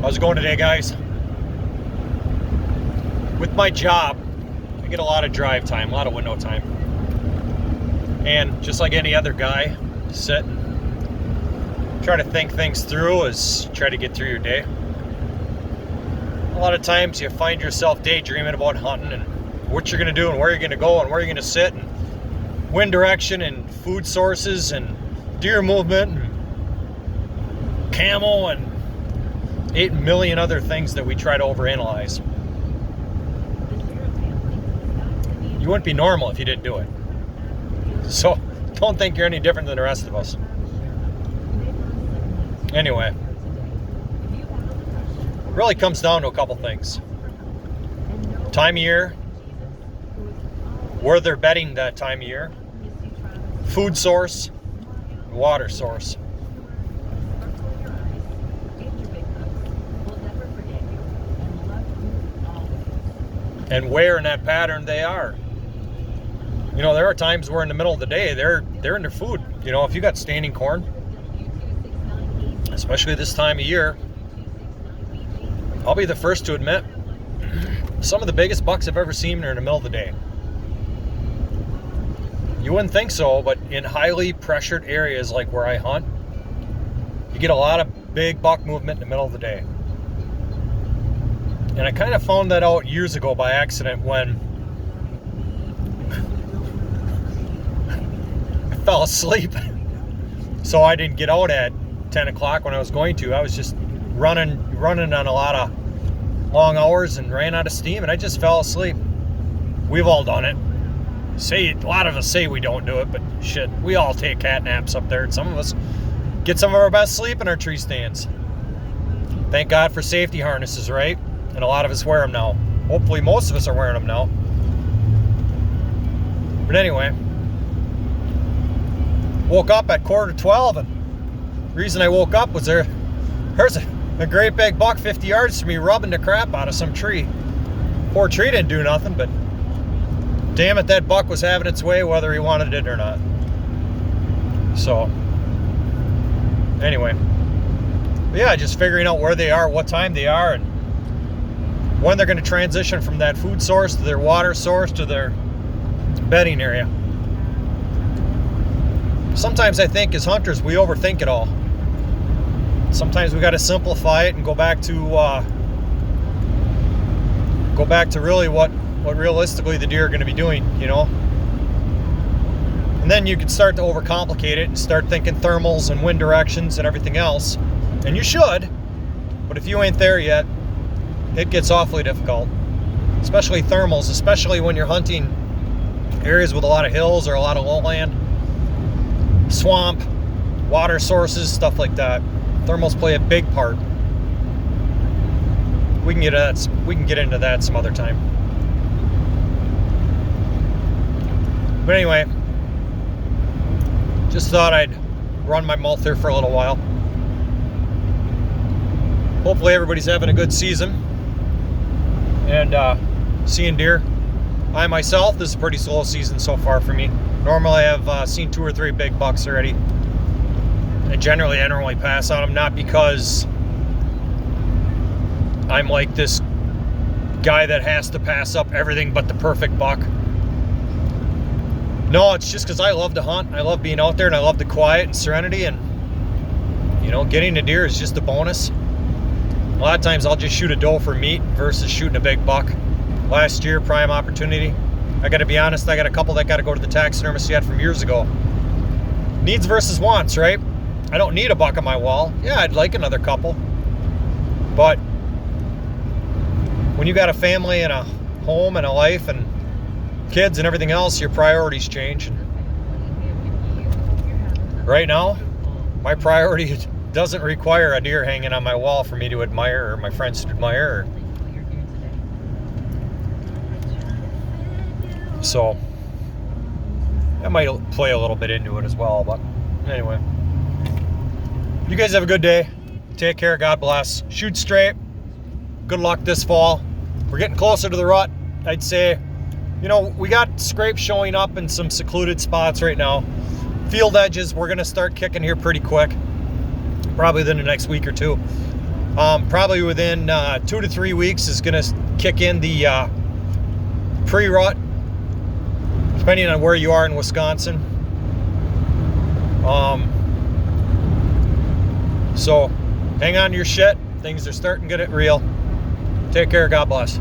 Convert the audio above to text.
How's it going today, guys? With my job, I get a lot of drive time, a lot of window time. And just like any other guy, sit and try to think things through as try to get through your day. A lot of times you find yourself daydreaming about hunting and what you're going to do and where you're going to go and where you're going to sit and wind direction and food sources and deer movement and camo and 8 million other things that we try to overanalyze. You wouldn't be normal if you didn't do it. So don't think you're any different than the rest of us. Anyway, it really comes down to a couple things. Time of year, where they're bedding that time of year, food source, water source. And where in that pattern they are. You know, there are times where in the middle of the day they're in their food. You know, if you got standing corn, especially this time of year, I'll be the first to admit some of the biggest bucks I've ever seen are in the middle of the day. You wouldn't think so, but in highly pressured areas like where I hunt, you get a lot of big buck movement in the middle of the day. And I kind of found that out years ago by accident when I fell asleep. So I didn't get out at 10 o'clock when I was going to. I was just running on a lot of long hours and ran out of steam, and I just fell asleep. We've all done it. A lot of us say we don't do it, but shit, we all take cat naps up there, and some of us get some of our best sleep in our tree stands. Thank God for safety harnesses, right? And a lot of us wear them now. Hopefully most of us are wearing them now. But anyway, woke up at 11:45, and the reason I woke up was there's a great big buck 50 yards from me rubbing the crap out of some tree. Poor tree didn't do nothing, but damn it, that buck was having its way whether he wanted it or not. So, anyway. But yeah, just figuring out where they are, what time they are, and when they're going to transition from that food source to their water source to their bedding area. Sometimes I think as hunters we overthink it all. Sometimes we got to simplify it and go back to really what realistically the deer are going to be doing, you know. And then you can start to overcomplicate it and start thinking thermals and wind directions and everything else. And you should, but if you ain't there yet, it gets awfully difficult, especially thermals, especially when you're hunting areas with a lot of hills or a lot of lowland, swamp, water sources, stuff like that. Thermals play a big part. We can get into that some other time. But anyway, just thought I'd run my mouth here for a little while. Hopefully everybody's having a good season and seeing deer. I myself, this is a pretty slow season so far for me. Normally I've seen 2 or 3 big bucks already. And generally I normally pass on them, not because I'm like this guy that has to pass up everything but the perfect buck. No, it's just because I love to hunt. I love being out there and I love the quiet and serenity, and you know, getting a deer is just a bonus. A lot of times I'll just shoot a doe for meat versus shooting a big buck. Last year, prime opportunity. I gotta be honest, I got a couple that gotta go to the taxidermist yet from years ago. Needs versus wants, right? I don't need a buck on my wall. Yeah, I'd like another couple. But when you got a family and a home and a life and kids and everything else, your priorities change. Right now, my priority doesn't require a deer hanging on my wall for me to admire or my friends to admire. So that might play a little bit into it as well. But anyway, you guys have a good day. Take care. God bless. Shoot straight. Good luck this fall. We're getting closer to the rut. I'd say, you know, we got scrapes showing up in some secluded spots right now. Field edges, we're going to start kicking here pretty quick. Probably within the next week or two. Probably within 2 to 3 weeks is going to kick in the pre-rut, depending on where you are in Wisconsin. So hang on to your shit. Things are starting to get real. Take care. God bless.